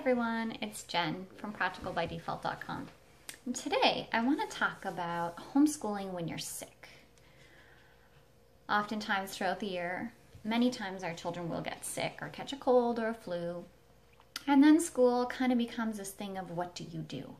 everyone, it's Jen from practicalbydefault.com. And today I want to talk about homeschooling when you're sick. Oftentimes throughout the year, many times our children will get sick or catch a cold or a flu. And then school kind of becomes this thing of what do you do?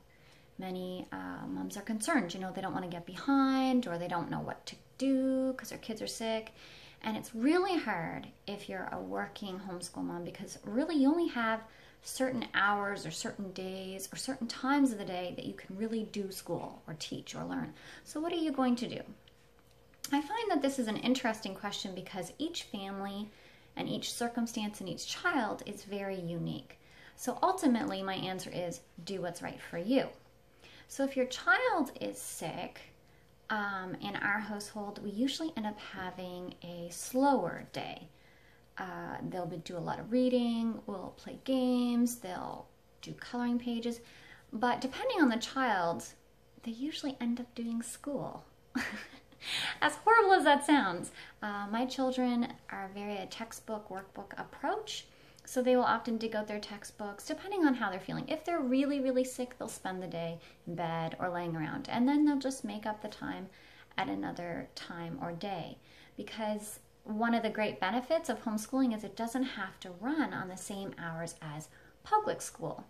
Many moms are concerned, they don't want to get behind or they don't know what to do because their kids are sick. And it's really hard if you're a working homeschool mom because really you only have certain hours or certain days or certain times of the day that you can really do school or teach or learn. So what are you going to do? I find that this is an interesting question because each family and each circumstance and each child is very unique. So ultimately my answer is do what's right for you. So if your child is sick, in our household, we usually end up having a slower day. They'll do a lot of reading, we'll play games, they'll do coloring pages, but depending on the child, they usually end up doing school. As horrible as that sounds, my children are very a textbook, workbook approach. So they will often dig out their textbooks depending on how they're feeling. If they're really, really sick, they'll spend the day in bed or laying around. And then they'll just make up the time at another time or day. Because one of the great benefits of homeschooling is it doesn't have to run on the same hours as public school.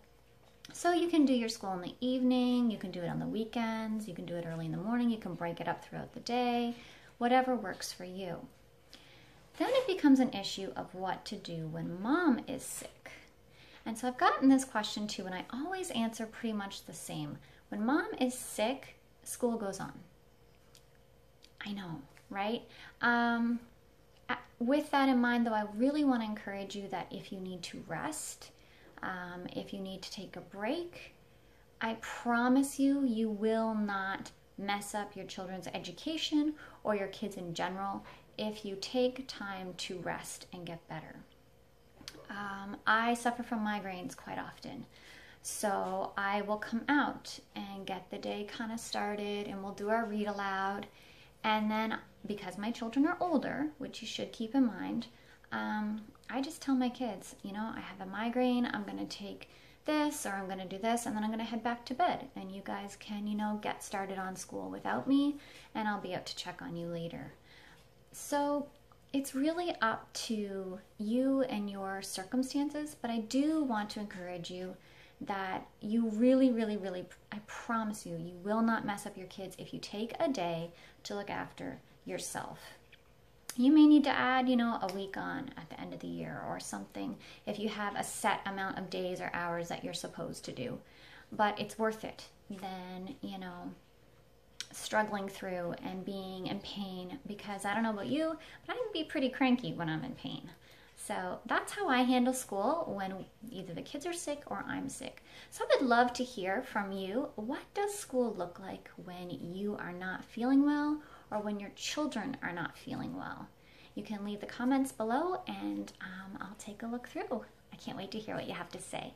So you can do your school in the evening, you can do it on the weekends, you can do it early in the morning, you can break it up throughout the day, whatever works for you. Then it becomes an issue of what to do when mom is sick. And so I've gotten this question too, and I always answer pretty much the same. When mom is sick, school goes on. I know, right? With that in mind, though, I really want to encourage you that if you need to rest, if you need to take a break, I promise you, you will not mess up your children's education or your kids in general if you take time to rest and get better. I suffer from migraines quite often. So I will come out and get the day kind of started and we'll do our read aloud. And then because my children are older, which you should keep in mind, I just tell my kids, I have a migraine, I'm going to take this or I'm going to do this and then I'm going to head back to bed. And you guys can, get started on school without me and I'll be out to check on you later. So it's really up to you and your circumstances, but I do want to encourage you that you really, really, really, I promise you, you will not mess up your kids if you take a day to look after yourself. You may need to add, a week on at the end of the year or something if you have a set amount of days or hours that you're supposed to do, but it's worth it than, struggling through and being in pain because I don't know about you, but I can be pretty cranky when I'm in pain. So that's how I handle school when either the kids are sick or I'm sick. So I would love to hear from you. What does school look like when you are not feeling well or when your children are not feeling well? You can leave the comments below and I'll take a look through. I can't wait to hear what you have to say.